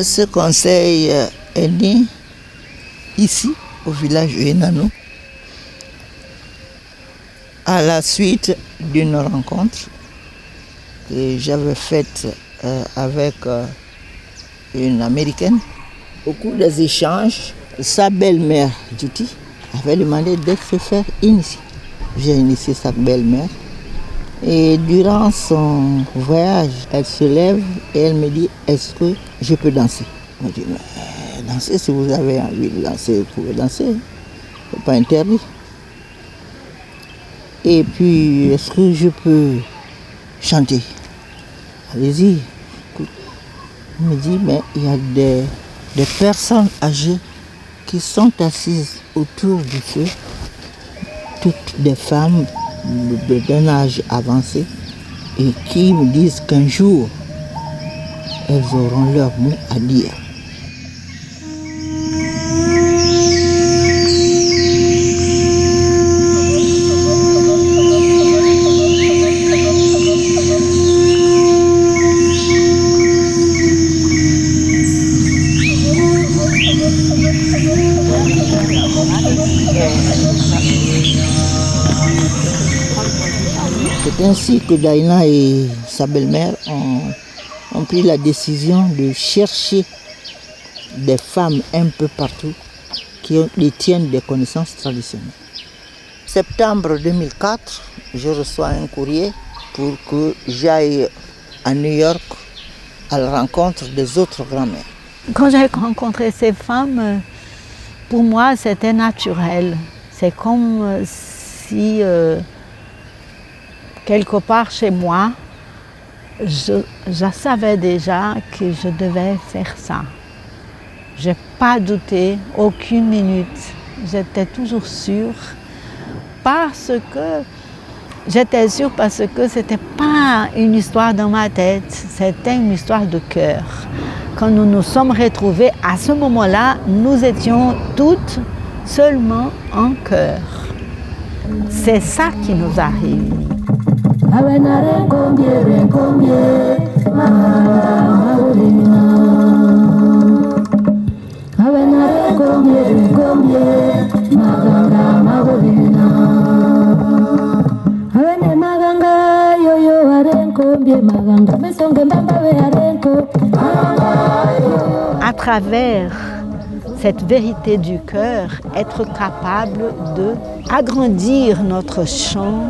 Ce conseil est né ici, au village de Enano, à la suite d'une rencontre que j'avais faite avec une Américaine. Au cours des échanges, sa belle-mère, Judy, avait demandé d'être se faire initier. J'ai initié sa belle-mère. Et durant son voyage, elle se lève et elle me dit, est-ce que je peux danser? Je me dis, mais danser, si vous avez envie de danser, vous pouvez danser. Ce n'est pas interdit. Et puis, est-ce que je peux chanter? Allez-y. Elle me dit, mais il y a des personnes âgées qui sont assises autour du feu, toutes des femmes d'un âge avancé, et qui me disent qu'un jour, elles auront leur mot à dire. C'est ainsi que Daïna et sa belle-mère ont pris la décision de chercher des femmes un peu partout qui détiennent des connaissances traditionnelles. Septembre 2004, je reçois un courrier pour que j'aille à New York à la rencontre des autres grand-mères. Quand j'ai rencontré ces femmes, pour moi c'était naturel. C'est comme si quelque part chez moi, je savais déjà que je devais faire ça. Je n'ai pas douté aucune minute. J'étais toujours sûre parce que ce n'était pas une histoire dans ma tête, c'était une histoire de cœur. Quand nous nous sommes retrouvés, à ce moment-là, nous étions toutes seulement en cœur. C'est ça qui nous a réunis. À travers cette vérité du cœur, être capable d'agrandir notre champ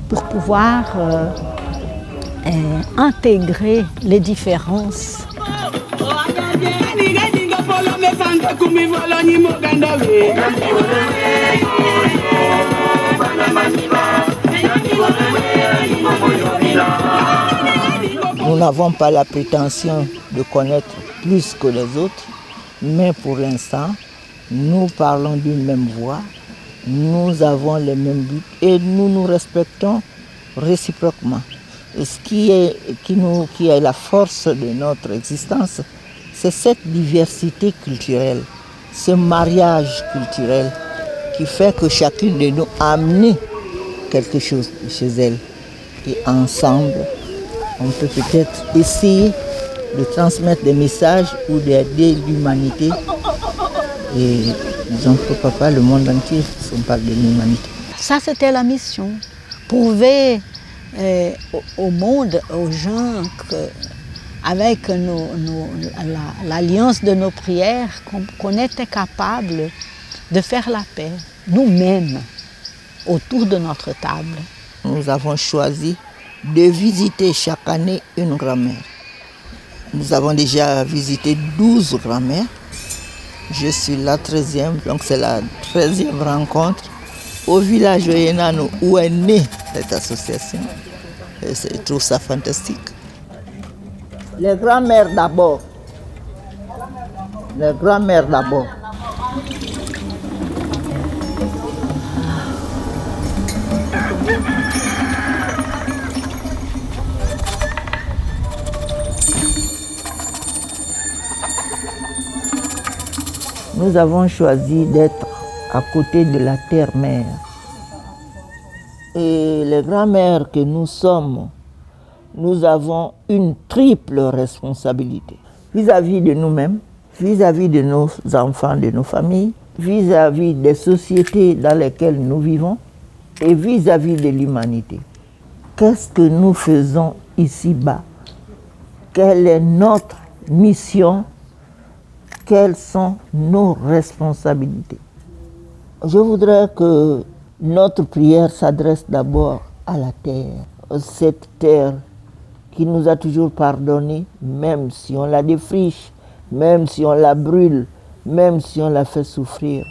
pour pouvoir intégrer les différences. Nous n'avons pas la prétention de connaître plus que les autres, mais pour l'instant, nous parlons d'une même voix, nous avons les mêmes buts et nous nous respectons réciproquement. Et ce qui est la force de notre existence, c'est cette diversité culturelle, ce mariage culturel qui fait que chacune de nous a amené quelque chose chez elle. Et ensemble, on peut peut-être essayer de transmettre des messages ou d'aider l'humanité. Et disons que papa, le monde entier, on parle de l'humanité. Ça, c'était la mission. Prouver au monde, aux gens, qu'avec l'alliance de nos prières, qu'on était capable de faire la paix, nous-mêmes, autour de notre table. Nous avons choisi de visiter chaque année une grand-mère. Nous avons déjà visité 12 grand-mères. Je suis la 13e, donc c'est la 13e rencontre au village de Enano où est née cette association. Et je trouve ça fantastique. Les grand-mères d'abord. Les grand-mères d'abord. Nous avons choisi d'être à côté de la terre-mère. Et les grands-mères que nous sommes, nous avons une triple responsabilité. vis-à-vis de nous-mêmes, vis-à-vis de nos enfants, de nos familles, vis-à-vis des sociétés dans lesquelles nous vivons et vis-à-vis de l'humanité. Qu'est-ce que nous faisons ici-bas? Quelle est notre mission? Quelles sont nos responsabilités? Je voudrais que notre prière s'adresse d'abord à la terre, cette terre qui nous a toujours pardonné, même si on la défriche, même si on la brûle, même si on la fait souffrir.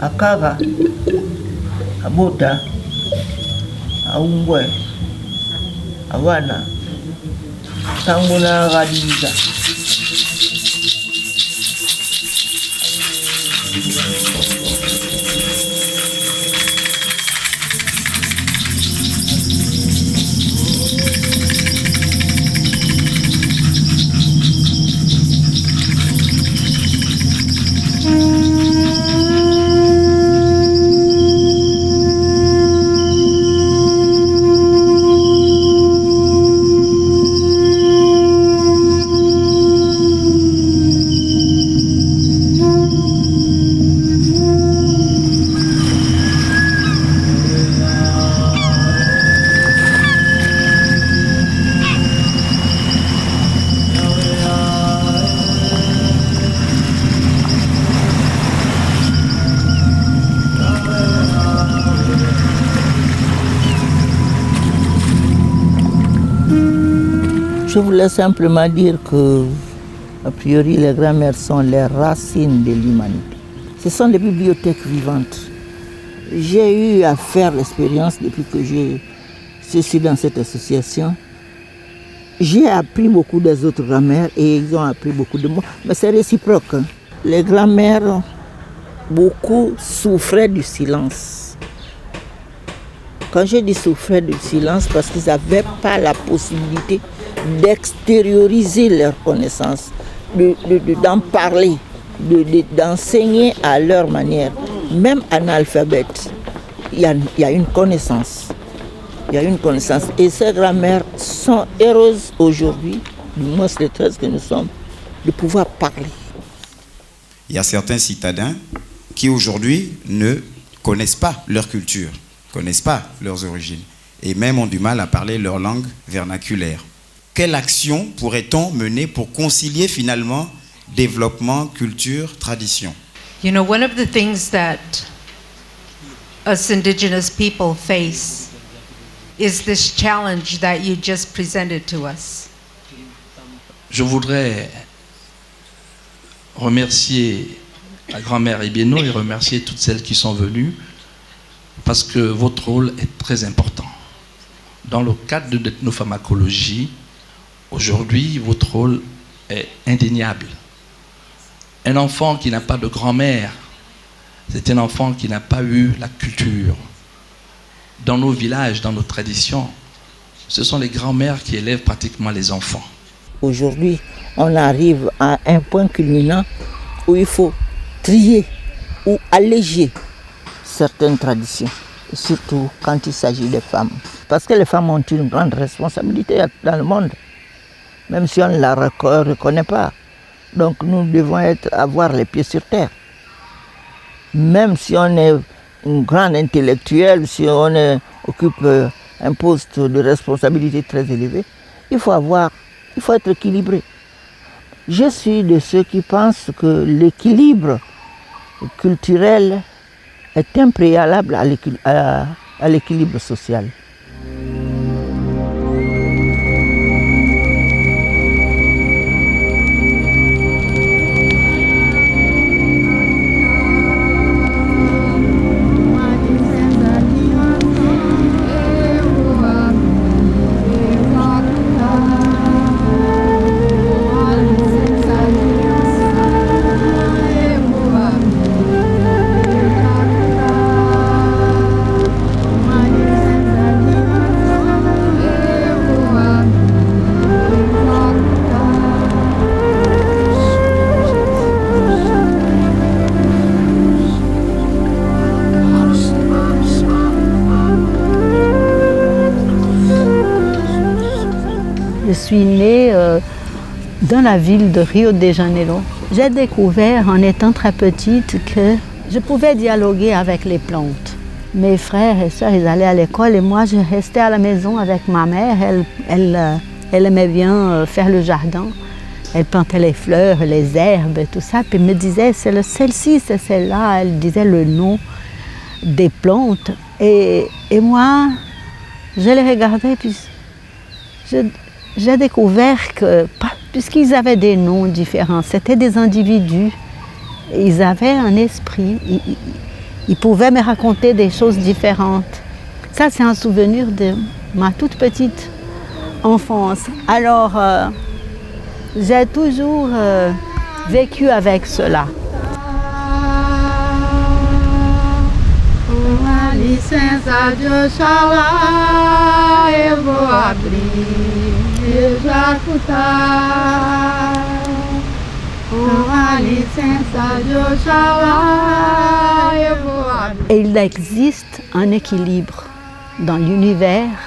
Akaga, Abota, Aungwe, Awana, Tanguna Radiza. Je voulais simplement dire que, a priori, les grands-mères sont les racines de l'humanité. Ce sont des bibliothèques vivantes. J'ai eu à faire l'expérience depuis que je suis dans cette association. J'ai appris beaucoup des autres grands-mères et ils ont appris beaucoup de moi. Mais c'est réciproque. Hein. Les grands-mères, beaucoup souffraient du silence. Quand je dis souffraient du silence, parce qu'ils n'avaient pas la possibilité d'extérioriser leurs connaissances, d'en parler, d'enseigner à leur manière. Même analphabète, il y a une connaissance. Il y a une connaissance. Et ces grands-mères sont heureuses aujourd'hui, du moins les 13 que nous sommes, de pouvoir parler. Il y a certains citadins qui aujourd'hui ne connaissent pas leur culture, ne connaissent pas leurs origines, et même ont du mal à parler leur langue vernaculaire. Quelle action pourrait-on mener pour concilier finalement développement, culture, tradition? You know, one of the things that us indigenous people face is this challenge that you just presented to us. Je voudrais remercier la grand-mère Ibieno et remercier toutes celles qui sont venues parce que votre rôle est très important. Dans le cadre de l'ethnopharmacologie, aujourd'hui, votre rôle est indéniable. Un enfant qui n'a pas de grand-mère, c'est un enfant qui n'a pas eu la culture. Dans nos villages, dans nos traditions, ce sont les grands-mères qui élèvent pratiquement les enfants. Aujourd'hui, on arrive à un point culminant où il faut trier ou alléger certaines traditions, surtout quand il s'agit des femmes. Parce que les femmes ont une grande responsabilité dans le monde, même si on ne la reconnaît pas. Donc nous devons avoir les pieds sur terre. Même si on est un grand intellectuel, si on occupe un poste de responsabilité très élevé, il faut être équilibré. Je suis de ceux qui pensent que l'équilibre culturel est un préalable à l'équilibre social. Je suis née dans la ville de Rio de Janeiro. J'ai découvert en étant très petite que je pouvais dialoguer avec les plantes. Mes frères et sœurs, ils allaient à l'école et moi, je restais à la maison avec ma mère. Elle aimait bien faire le jardin. Elle plantait les fleurs, les herbes et tout ça. Puis elle me disait, c'est celle-ci, c'est celle-là. Elle disait le nom des plantes. Et moi, je les regardais, puis j'ai découvert que, puisqu'ils avaient des noms différents, c'était des individus. Ils avaient un esprit. Ils pouvaient me raconter des choses différentes. Ça, c'est un souvenir de ma toute petite enfance. Alors, j'ai toujours vécu avec cela. Com a licença de Oxalá, eu vou abrir meu jacutá. Com a licença de Oxalá, eu vou abrir. Et il existe un équilibre dans l'univers.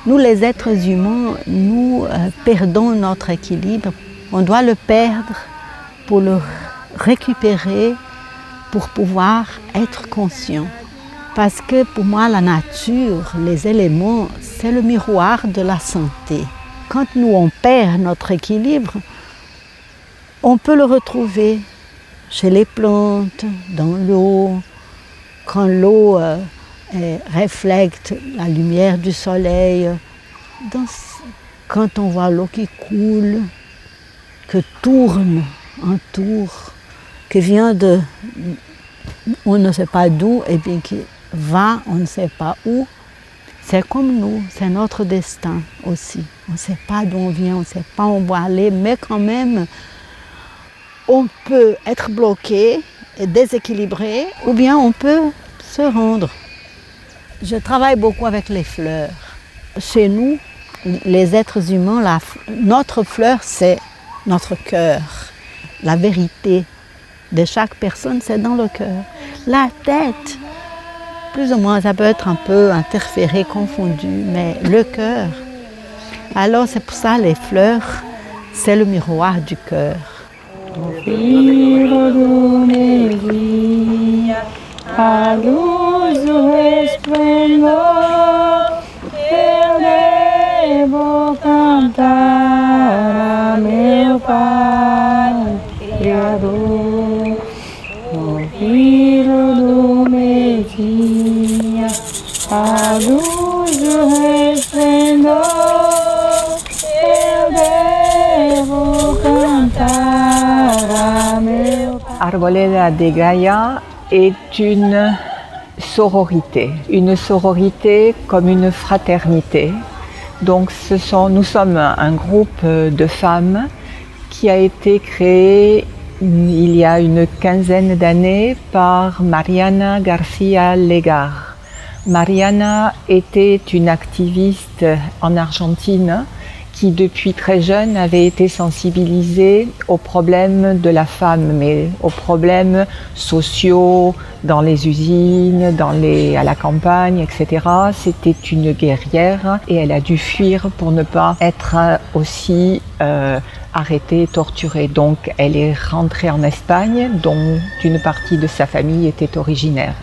Nous, les êtres humains, nous perdons notre équilibre. On doit le perdre pour le récupérer, pour pouvoir être conscient. Parce que pour moi, la nature, les éléments, c'est le miroir de la santé. Quand nous, on perd notre équilibre, on peut le retrouver chez les plantes, dans l'eau, quand l'eau reflète la lumière du soleil, quand on voit l'eau qui coule, que tourne en tour, qui vient de, on ne sait pas d'où, et bien qui va, on ne sait pas où. C'est comme nous, c'est notre destin aussi. On ne sait pas d'où on vient, on ne sait pas où on va aller, mais quand même, on peut être bloqué et déséquilibré, ou bien on peut se rendre. Je travaille beaucoup avec les fleurs. Chez nous, les êtres humains, notre fleur, c'est notre cœur. La vérité de chaque personne, c'est dans le cœur. La tête, plus ou moins, ça peut être un peu interféré, confondu, mais le cœur. Alors c'est pour ça les fleurs, c'est le miroir du cœur. A luz do resplendor, eu devo cantar a meu Pai Criador, o filho do meio-dia. A luz do resplendor, eu devo cantar a meu Pai. Arboleda de Gaia est une sororité comme une fraternité. Donc nous sommes un groupe de femmes qui a été créé il y a une quinzaine d'années par Mariana García Legar. Mariana était une activiste en Argentine qui depuis très jeune avait été sensibilisée aux problèmes de la femme, mais aux problèmes sociaux dans les usines, à la campagne, etc. C'était une guerrière et elle a dû fuir pour ne pas être aussi arrêtée, torturée. Donc elle est rentrée en Espagne, dont une partie de sa famille était originaire.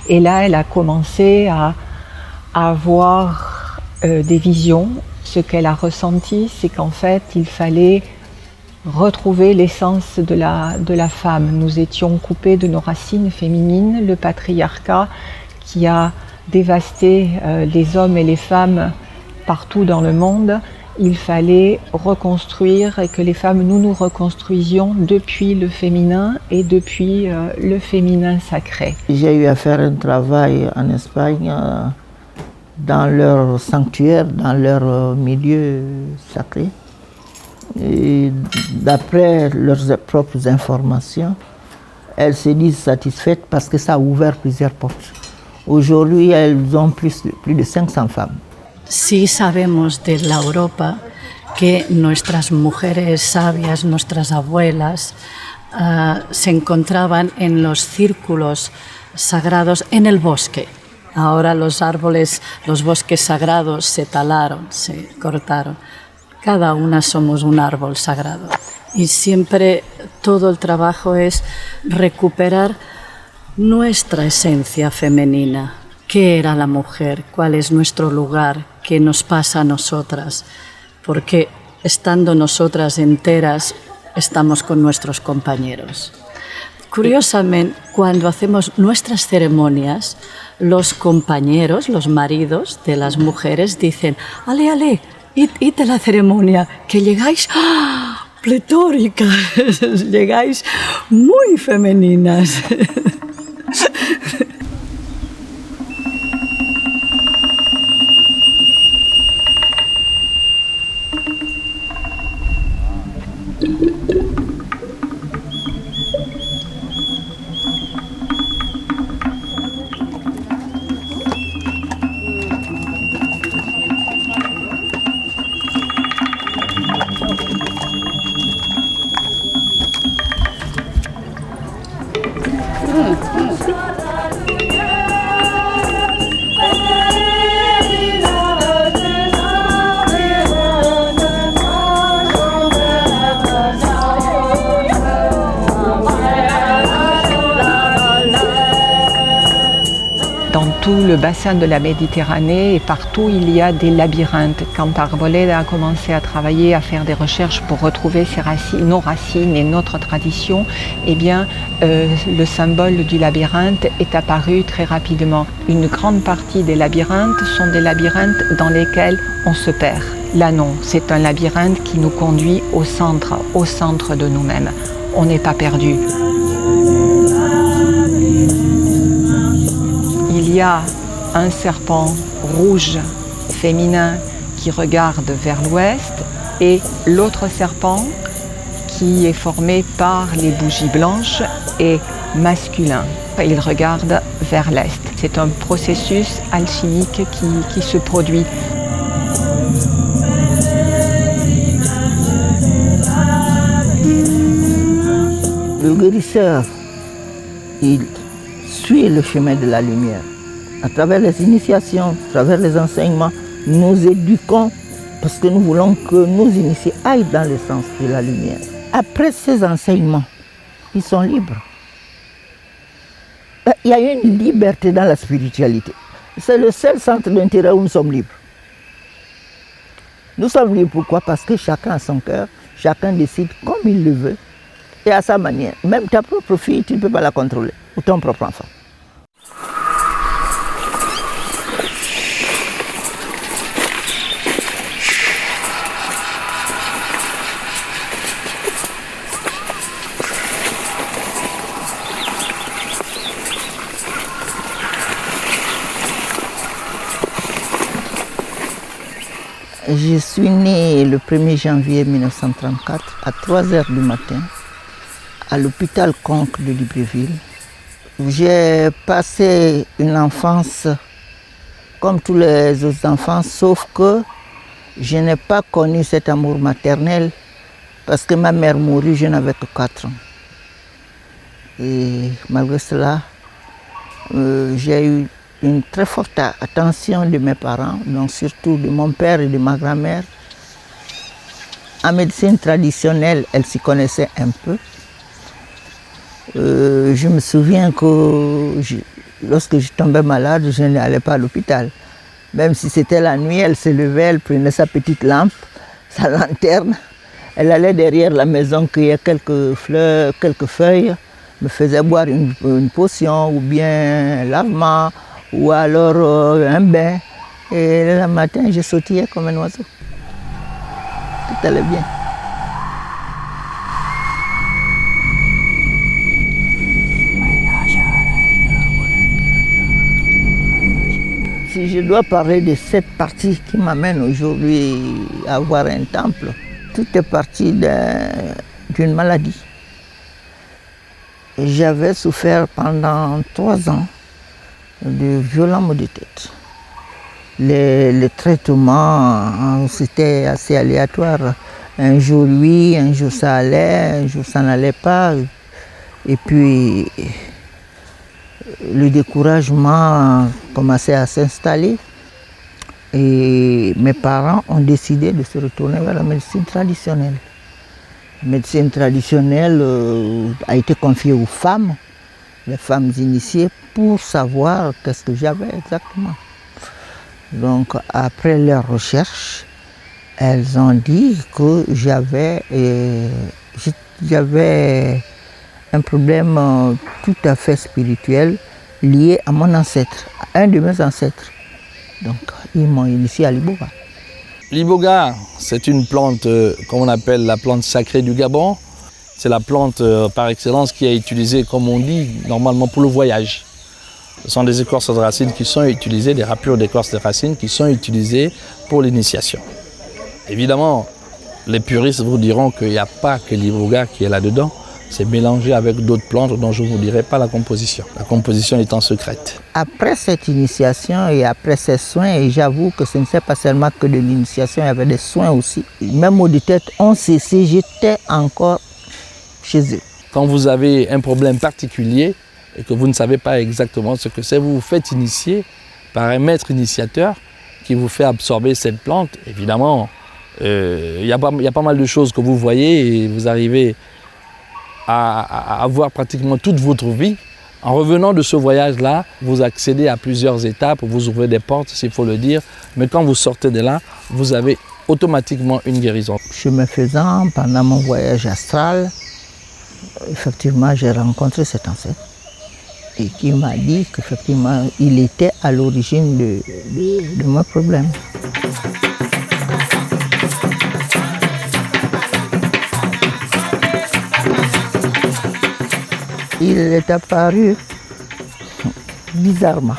Et là, elle a commencé à avoir des visions. Ce qu'elle a ressenti, c'est qu'en fait, il fallait retrouver l'essence de la femme. Nous étions coupés de nos racines féminines, le patriarcat qui a dévasté les hommes et les femmes partout dans le monde. Il fallait reconstruire et que les femmes, nous reconstruisions depuis le féminin et depuis le féminin sacré. J'ai eu à faire un travail en Espagne dans leur sanctuaire, dans leur milieu sacré. Et d'après leurs propres informations, elles se disent satisfaites parce que ça a ouvert plusieurs portes. Aujourd'hui, elles ont plus de 500 femmes. Sí sabemos de la Europa que nuestras mujeres sabias, nuestras abuelas, se encontraban en los círculos sagrados en el bosque. Ahora los árboles, los bosques sagrados se talaron, se cortaron. Cada una somos un árbol sagrado. Y siempre todo el trabajo es recuperar nuestra esencia femenina. ¿Qué era la mujer? ¿Cuál es nuestro lugar? ¿Qué nos pasa a nosotras? Porque estando nosotras enteras, estamos con nuestros compañeros. Curiosamente, cuando hacemos nuestras ceremonias, los compañeros, los maridos de las mujeres dicen: ale, ale, id a la ceremonia, que llegáis pletóricas, llegáis muy femeninas. Dans tout le bassin de la Méditerranée et partout, il y a des labyrinthes. Quand Arboleda a commencé à travailler, à faire des recherches pour retrouver nos racines et notre tradition, eh bien, le symbole du labyrinthe est apparu très rapidement. Une grande partie des labyrinthes sont des labyrinthes dans lesquels on se perd. Là non, c'est un labyrinthe qui nous conduit au centre de nous-mêmes. On n'est pas perdu. Il y a un serpent rouge féminin qui regarde vers l'ouest et l'autre serpent qui est formé par les bougies blanches est masculin. Il regarde vers l'est. C'est un processus alchimique qui se produit. Le guérisseur, il suit le chemin de la lumière. À travers les initiations, à travers les enseignements, nous éduquons parce que nous voulons que nos initiés aillent dans le sens de la lumière. Après ces enseignements, ils sont libres. Il y a une liberté dans la spiritualité. C'est le seul centre d'intérêt où nous sommes libres. Nous sommes libres pourquoi? Parce que chacun a son cœur, chacun décide comme il le veut et à sa manière. Même ta propre fille, tu ne peux pas la contrôler, ou ton propre enfant. Je suis née le 1er janvier 1934 à 3h du matin à l'hôpital Conques de Libreville. J'ai passé une enfance comme tous les autres enfants, sauf que je n'ai pas connu cet amour maternel parce que ma mère mourut, je n'avais que 4 ans. Et malgré cela, j'ai eu une très forte attention de mes parents, donc surtout de mon père et de ma grand-mère. En médecine traditionnelle, elle s'y connaissait un peu. Je me souviens que lorsque je tombais malade, je n'allais pas à l'hôpital. Même si c'était la nuit, elle se levait, elle prenait sa petite lampe, sa lanterne. Elle allait derrière la maison cueillir quelques fleurs, quelques feuilles, me faisait boire une potion ou bien un lavement, ou alors un bain. Et le matin, je sautillais comme un oiseau. Tout allait bien. Si je dois parler de cette partie qui m'amène aujourd'hui à avoir un temple, tout est parti d'une maladie. J'avais souffert pendant 3 ans de violents maux de tête. Les traitements, c'était assez aléatoire. Un jour oui, un jour ça allait, un jour ça n'allait pas. Et puis le découragement commençait à s'installer. Et Et mes parents ont décidé de se retourner vers la médecine traditionnelle. La médecine traditionnelle a été confiée aux femmes, les femmes initiées, pour savoir qu'est-ce que j'avais exactement. Donc après leurs recherches, elles ont dit que j'avais un problème tout à fait spirituel lié à mon ancêtre, à un de mes ancêtres. Donc ils m'ont initié à l'iboga. L'iboga, c'est une plante qu'on appelle la plante sacrée du Gabon. C'est la plante par excellence qui est utilisée, comme on dit, normalement pour le voyage. Ce sont des écorces de racines qui sont utilisées, des râpures d'écorces de racines qui sont utilisées pour l'initiation. Évidemment, les puristes vous diront qu'il n'y a pas que l'iboga qui est là-dedans. C'est mélangé avec d'autres plantes dont je ne vous dirai pas la composition. La composition étant secrète. Après cette initiation et après ces soins, et j'avoue que ce n'est pas seulement que de l'initiation, il y avait des soins aussi. Même au de tête ont cessé, j'étais encore chez eux. Quand vous avez un problème particulier et que vous ne savez pas exactement ce que c'est, vous vous faites initier par un maître initiateur qui vous fait absorber cette plante. Évidemment, il y a pas mal de choses que vous voyez et vous arrivez à avoir pratiquement toute votre vie. En revenant de ce voyage-là, vous accédez à plusieurs étapes, vous ouvrez des portes, s'il faut le dire, mais quand vous sortez de là, vous avez automatiquement une guérison. Chemin faisant, pendant mon voyage astral, effectivement, j'ai rencontré cet ancêtre et qui m'a dit qu'effectivement, il était à l'origine de mon problème. Il est apparu bizarrement.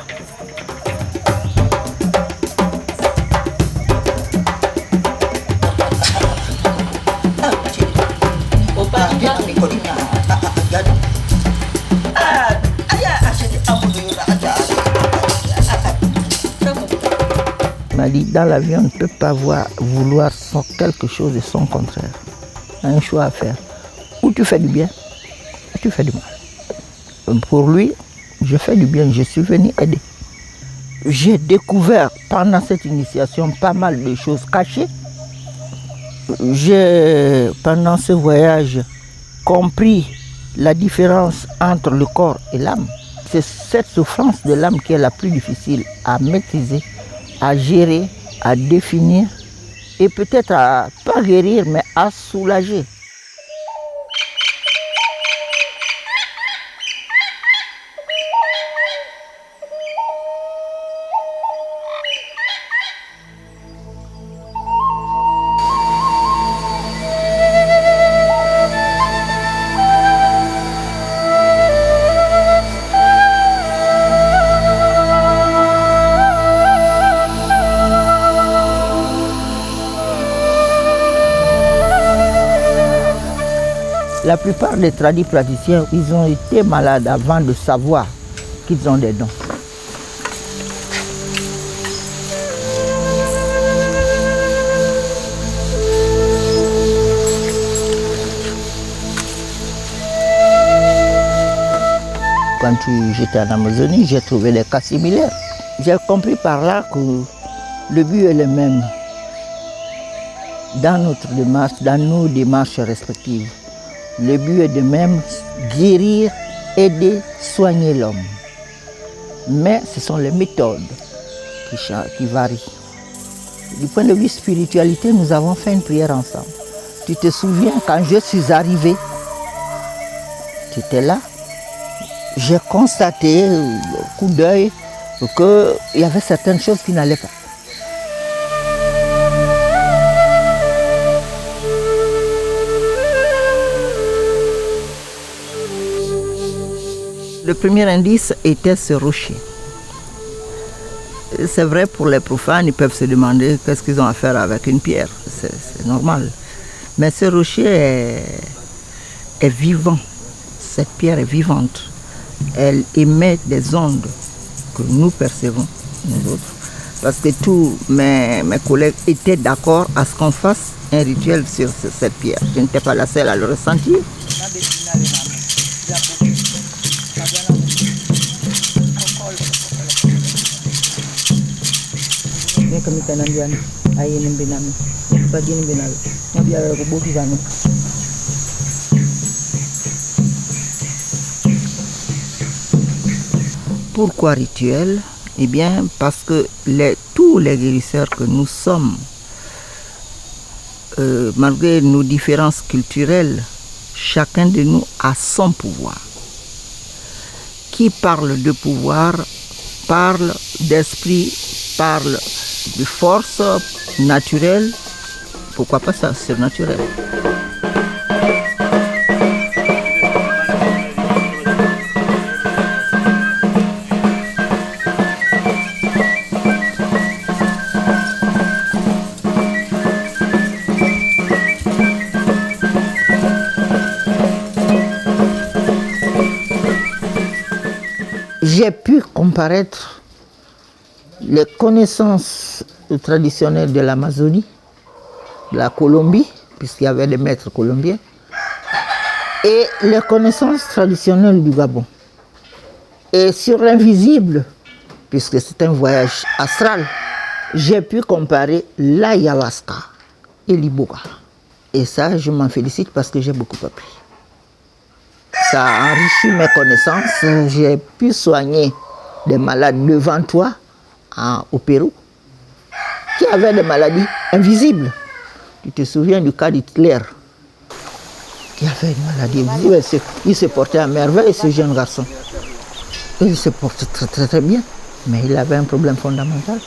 Il m'a dit, dans la vie, on ne peut pas vouloir quelque chose de son contraire. On a un choix à faire. Ou tu fais du bien, ou tu fais du mal. Pour lui, je fais du bien, je suis venu aider. J'ai découvert pendant cette initiation pas mal de choses cachées. J'ai, pendant ce voyage, compris la différence entre le corps et l'âme. C'est cette souffrance de l'âme qui est la plus difficile à maîtriser, à gérer, à définir et peut-être à pas guérir, mais à soulager. La plupart des tradis praticiens, ils ont été malades avant de savoir qu'ils ont des dons. Quand j'étais en Amazonie, j'ai trouvé des cas similaires. J'ai compris par là que le but est le même dans notre démarche, dans nos démarches respectives. Le but est de même guérir, aider, soigner l'homme. Mais ce sont les méthodes qui varient. Du point de vue spiritualité, nous avons fait une prière ensemble. Tu te souviens, quand je suis arrivé, tu étais là. J'ai constaté au coup d'œil qu'il y avait certaines choses qui n'allaient pas. Le premier indice était ce rocher. C'est vrai, pour les profanes, ils peuvent se demander qu'est-ce qu'ils ont à faire avec une pierre. C'est normal. Mais ce rocher est vivant. Cette pierre est vivante. Elle émet des ondes que nous percevons, nous autres. Parce que tous mes collègues étaient d'accord à ce qu'on fasse un rituel sur cette pierre. Je n'étais pas la seule à le ressentir. Kami kanandian. Pourquoi rituel? Eh bien, parce que tous les guérisseurs que nous sommes, malgré nos différences culturelles, chacun de nous a son pouvoir. Qui parle de pouvoir parle d'esprit, parle de force naturelle, pourquoi pas ça, surnaturel. J'ai pu comparaître les connaissances traditionnelles de l'Amazonie, de la Colombie, puisqu'il y avait des maîtres colombiens, et les connaissances traditionnelles du Gabon. Et sur l'invisible, puisque c'est un voyage astral, j'ai pu comparer l'ayahuasca et l'iboga. Et ça, je m'en félicite parce que j'ai beaucoup appris. Ça a enrichi mes connaissances. J'ai pu soigner des malades devant toi au Pérou qui avaient des maladies invisibles. Tu te souviens du cas d'Hitler qui avait une maladie invisible. Il se portait à merveille, ce jeune garçon. Il se portait très très très bien, mais il avait un problème fondamental.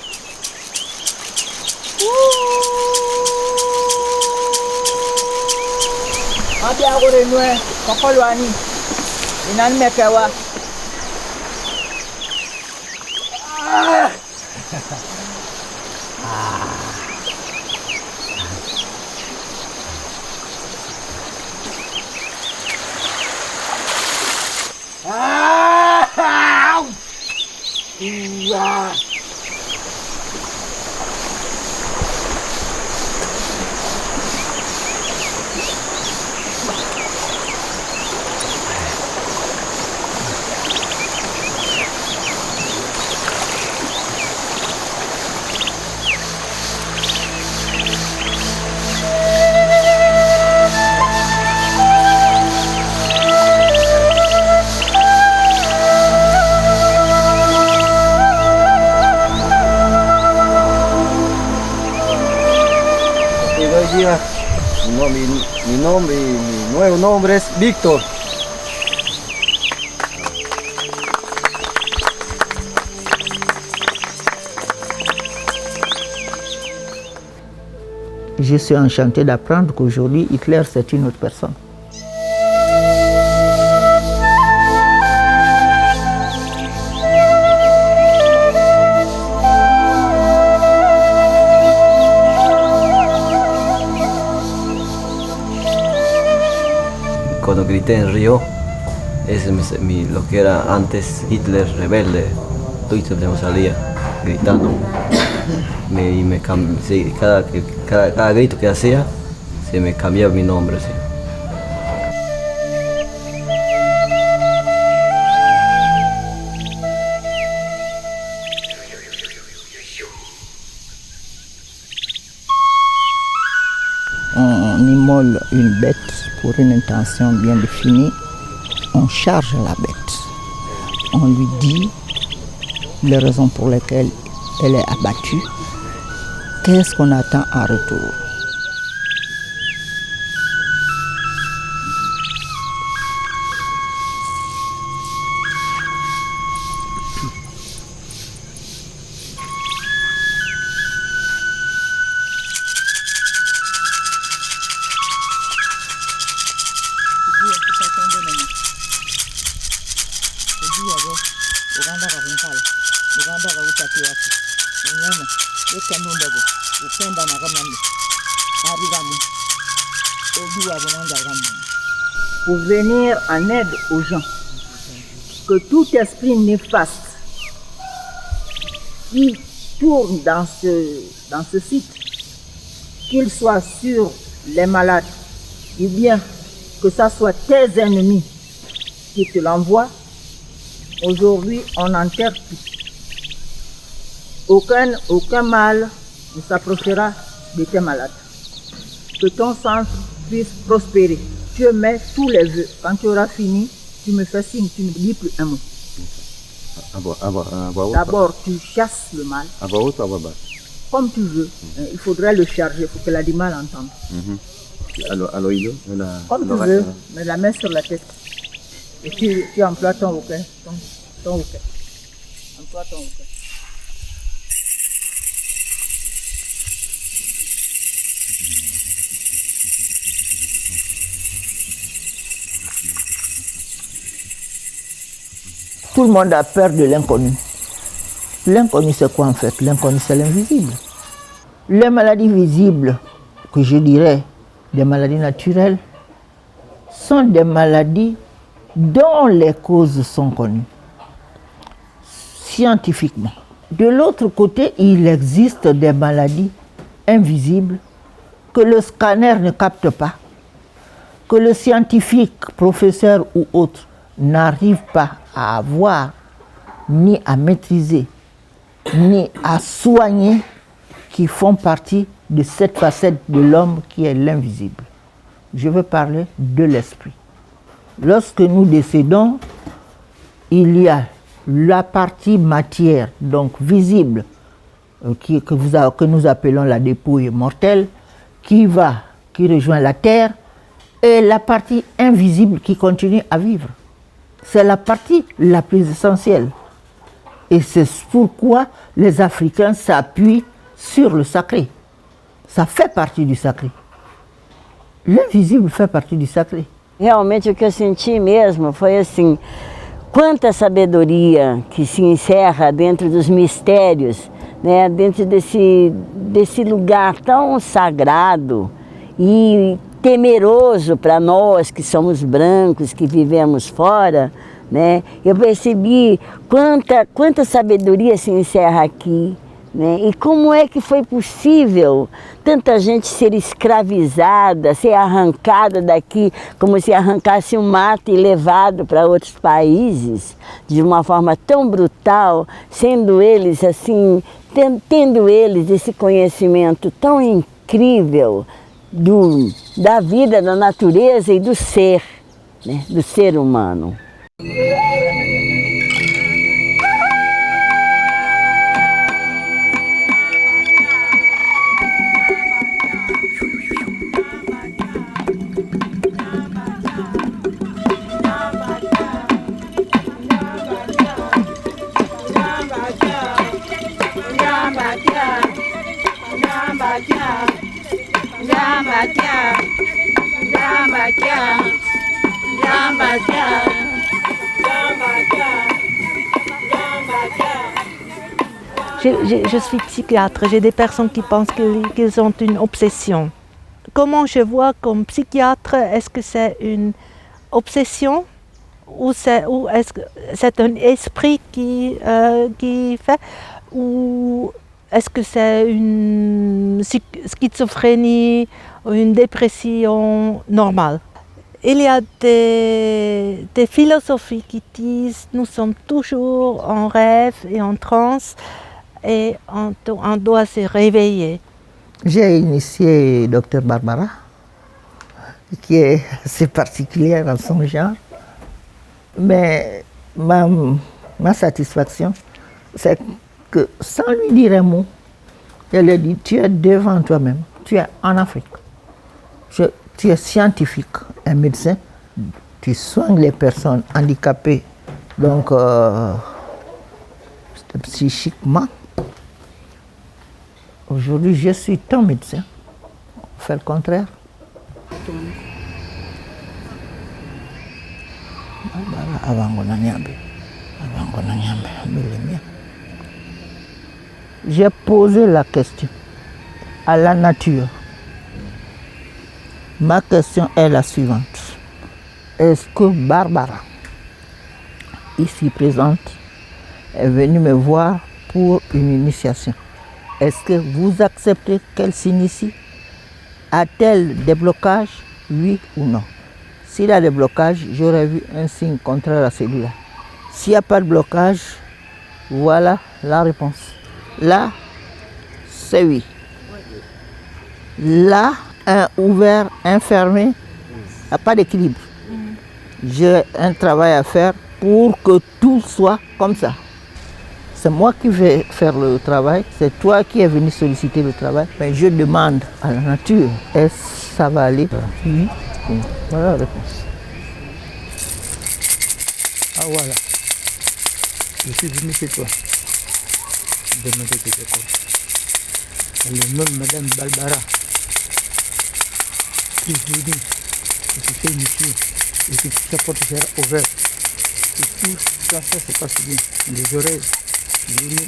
Mi nuevo nombre es Víctor. Je suis enchanté d'apprendre qu'aujourd'hui, Hitler, c'est une autre personne. Cuando grité en Río, ese es lo que era antes Hitler rebelde. Todos salía gritando. Sí, cada grito que hacía, se me cambiaba mi nombre. Sí. On immole une bête pour une intention bien définie, on charge la bête. On lui dit les raisons pour lesquelles elle est abattue, qu'est-ce qu'on attend en retour. Pour venir en aide aux gens, que tout esprit néfaste qui tourne dans ce site, qu'il soit sur les malades, ou bien que ce soit tes ennemis qui te l'envoient, aujourd'hui on enterre tout. Aucun mal s'approchera de tes malades. Que ton centre puisse prospérer. Tu mets tous les vœux. Quand tu auras fini, tu me fais signe, tu ne dis plus un mot. D'abord, tu chasses le mal. À voix haute ou à voix basse? Comme tu veux. Il faudrait le charger, il faut que l'animal entende. À l'oïdo? Comme tu veux, mets la main sur la tête. Et tu emploies ton hoquet. Ton hoquet. Emploie ton hoquet. Tout le monde a peur de l'inconnu. L'inconnu, c'est quoi en fait? L'inconnu, c'est l'invisible. Les maladies visibles, que je dirais des maladies naturelles, sont des maladies dont les causes sont connues scientifiquement. De l'autre côté, il existe des maladies invisibles que le scanner ne capte pas, que le scientifique, professeur ou autre, n'arrive pas à avoir, ni à maîtriser, ni à soigner, qui font partie de cette facette de l'homme qui est l'invisible. Je veux parler de l'esprit. Lorsque nous décédons, il y a la partie matière, donc visible, que nous appelons la dépouille mortelle, qui rejoint la terre, et la partie invisible qui continue à vivre. C'est la partie la plus essentielle. Et c'est pourquoi les Africains s'appuient sur le sacré. Ça fait partie du sacré. L'invisible fait partie du sacré. Realmente o que eu senti mesmo foi assim, quanta sabedoria que se encerra dentro dos mistérios, né, dentro desse lugar tão sagrado e temeroso para nós que somos brancos, que vivemos fora, né? Eu percebi quanta sabedoria se encerra aqui, né? E como é que foi possível tanta gente ser escravizada, ser arrancada daqui, como se arrancasse um mato e levado para outros países, de uma forma tão brutal, sendo eles assim, tendo eles esse conhecimento tão incrível da vida, da natureza e do ser, né? Do ser humano. Je suis psychiatre, j'ai des personnes qui pensent qu'ils ont une obsession. Comment je vois comme psychiatre, est-ce que c'est une obsession ou est-ce que c'est un esprit qui fait, ou est-ce que c'est une schizophrénie ou une dépression normale? Il y a des philosophies qui disent nous sommes toujours en rêve et en transe et on doit se réveiller. J'ai initié Dr Barbara, qui est assez particulière en son genre, mais ma satisfaction, c'est que sans lui dire un mot, elle a dit, tu es devant toi-même, tu es en Afrique, tu es scientifique, un médecin, tu soignes les personnes handicapées, donc psychiquement. Aujourd'hui, je suis ton médecin. On fait le contraire. J'ai posé la question à la nature. Ma question est la suivante. Est-ce que Barbara, ici présente, est venue me voir pour une initiation? Est-ce que vous acceptez qu'elle s'initie? A-t-elle des blocages, oui ou non? S'il y a des blocages, j'aurais vu un signe contraire à celui-là. S'il n'y a pas de blocage, voilà la réponse. Là, c'est oui. Là, un ouvert, un fermé, il n'y a pas d'équilibre. J'ai un travail à faire pour que tout soit comme ça. C'est moi qui vais faire le travail, c'est toi qui es venu solliciter le travail. Mais je demande à la nature, est-ce que ça va aller? Oui. Voilà la réponse. Ah voilà. Je suis venu chez toi. Demander quelque chose. Le même Madame Barbara. Qui est venue. Je suis fait initier. Et que toute la porte sera ouverte. Et tout ça se passe bien. Les oreilles, les nez,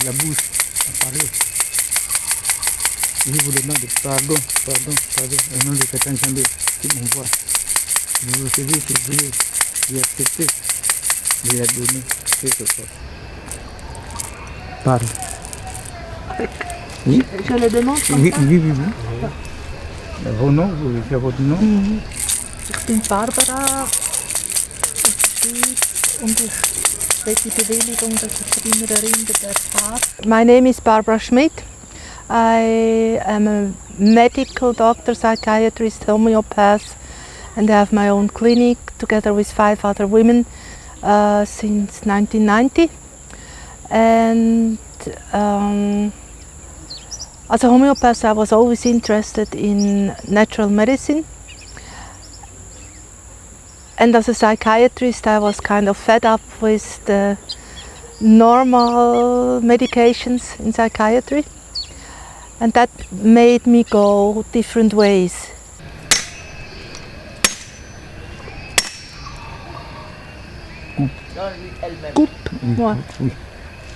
la bouche, à parler. Je vous demande pardon, au nom de Satan Jambé qui m'envoie. Vous recevez ce que vous voulez, j'ai accepté, je l'ai donné, c'est ce soir. Parle. Oui. Je le demande comme Oui, ça. oui. Vos noms, vous avez fait votre nom? Ich bin Barbara. Das steht und ich will die Bewilligung, dass ich mich immer erinnere, der Tag. My name is Barbara Schmidt. I am a medical doctor, psychiatrist, homeopath, and I have my own clinic together with 5 other women since 1990. And as a homeopath, I was always interested in natural medicine. And as a psychiatrist, I was kind of fed up with the normal medications in psychiatry. And that made me go different ways. Coupe. Ouais. Oui.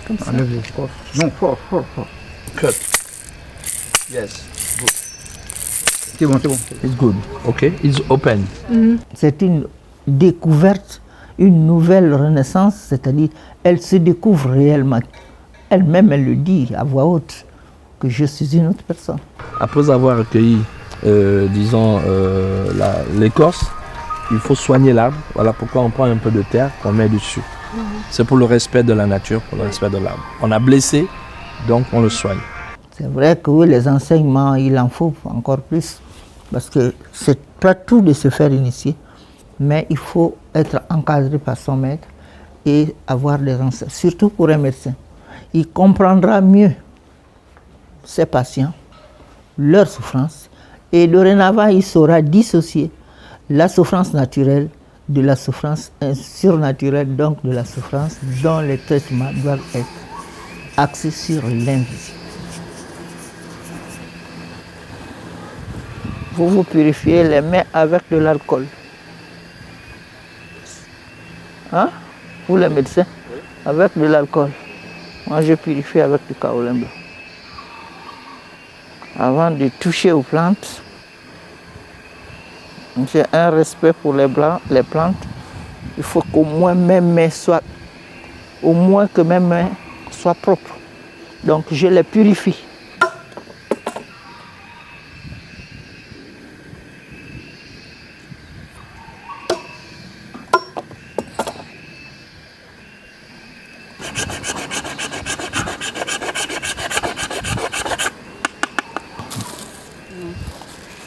Comme ça. Enlève les corps. Non, fort. Cut. Yes. C'est bon. It's good. Okay, it's open. C'est une découverte, une nouvelle renaissance, c'est-à-dire elle se découvre réellement. Elle-même, elle le dit à voix haute, que je suis une autre personne. Après avoir recueilli, l'écorce, il faut soigner l'arbre. Voilà pourquoi on prend un peu de terre qu'on met dessus. C'est pour le respect de la nature, pour le respect de l'arbre. On a blessé, donc on le soigne. C'est vrai que oui, les enseignements, il en faut encore plus, parce que c'est pas tout de se faire initier, mais il faut être encadré par son maître et avoir des enseignements, surtout pour un médecin. Il comprendra mieux ses patients, leur souffrance, et dorénavant, il saura dissocier la souffrance naturelle de la souffrance surnaturelle, donc de la souffrance dont les traitements doivent être axés sur l'invisible. Vous vous purifiez les mains avec de l'alcool. Hein? Vous les médecins? Oui. Avec de l'alcool. Moi je purifie avec du kaolin blanc. Avant de toucher aux plantes, j'ai un respect pour les plantes. Il faut qu'au moins mes mains soient, soient propres. Donc je les purifie.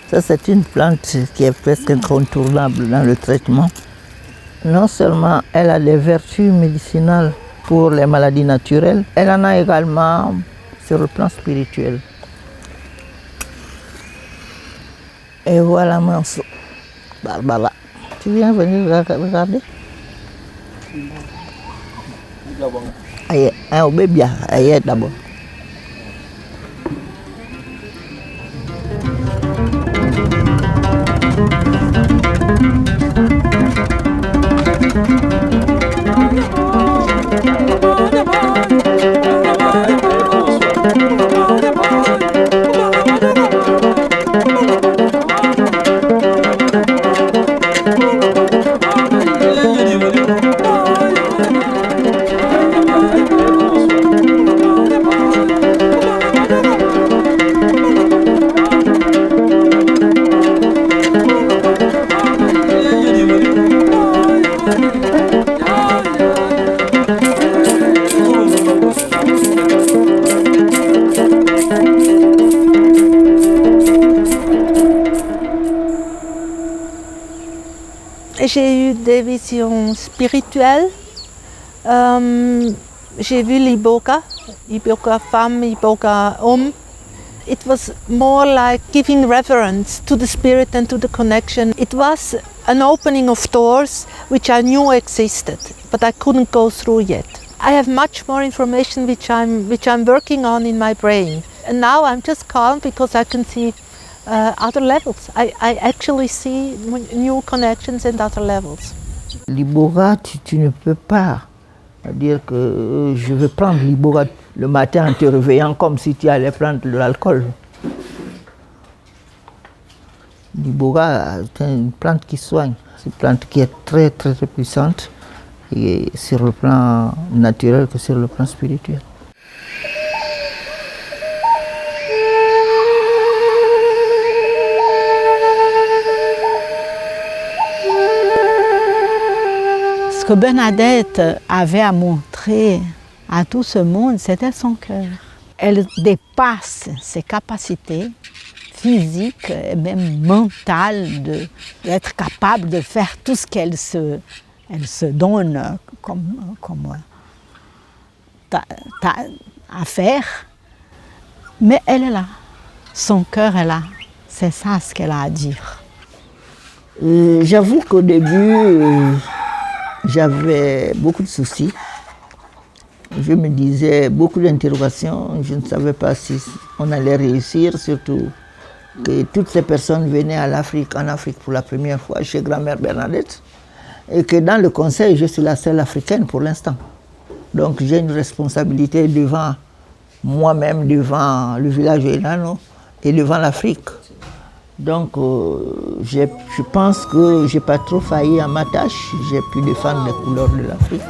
Ça, c'est une plante qui est presque incontournable dans le traitement. Non seulement elle a des vertus médicinales pour les maladies naturelles, elle en a également sur le plan spirituel. Et voilà mon morceau. Barbara, tu viens venir regarder? Aïe, un bébé, aïe d'abord. J'ai eu des visions spirituelles. J'ai vu l'Iboga femme, Iboga homme. It was more like giving reverence to the spirit and to the connection. It was an opening of doors which I knew existed, but I couldn't go through yet. I have much more information which I'm working on in my brain. And now I'm just calm because I can see other levels. I actually see new connections and other levels. L'Iboga, tu ne peux pas dire que je vais prendre l'Iboga le matin en te réveillant comme si tu allais prendre de l'alcool. L'Iboga, c'est une plante qui soigne. C'est une plante qui est très très très puissante, et sur le plan naturel que sur le plan spirituel. Ce que Bernadette avait à montrer à tout ce monde, c'était son cœur. Elle dépasse ses capacités physiques et même mentales d'être capable de faire tout ce qu'elle se donne comme à faire. Mais elle est là, son cœur est là. C'est ça ce qu'elle a à dire. J'avoue qu'au début, j'avais beaucoup de soucis. Je me disais beaucoup d'interrogations. Je ne savais pas si on allait réussir, surtout que toutes ces personnes venaient en Afrique pour la première fois chez grand-mère Bernadette, et que dans le conseil, je suis la seule africaine pour l'instant. Donc j'ai une responsabilité devant moi-même, devant le village Enano et devant l'Afrique. Donc je pense que je n'ai pas trop failli à ma tâche. J'ai pu défendre les couleurs de l'Afrique.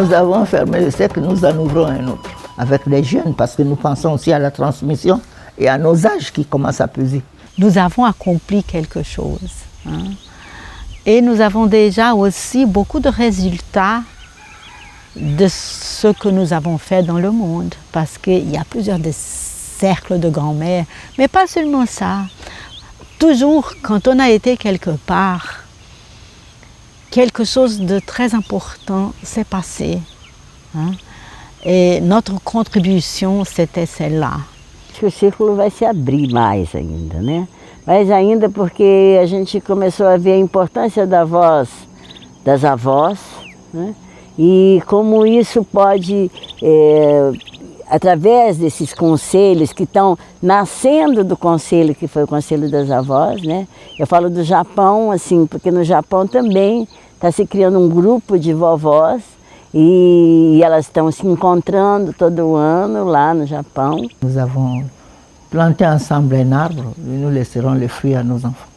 Nous avons fermé le cercle, nous en ouvrons un autre, avec les jeunes, parce que nous pensons aussi à la transmission et à nos âges qui commencent à peser. Nous avons accompli quelque chose. Et nous avons déjà aussi beaucoup de résultats de ce que nous avons fait dans le monde, parce qu'il y a plusieurs des cercles de grand-mère, mais pas seulement ça. Toujours, quand on a été quelque part, quelque chose de très important s'est passé. Et notre contribution, c'était celle-là. Acho que o círculo vai se abrir mais ainda, né? Mais ainda porque a gente começou a ver a importância da voz das avós, né? E como isso pode, através desses conselhos que estão nascendo do conselho que foi o Conselho das Avós, né? Eu falo do Japão, assim, porque no Japão também está se criando um grupo de vovós e elas estão se encontrando todo ano lá no Japão. Nous avons planté ensemble un arbre et nous laisserons les fruits à nos enfants.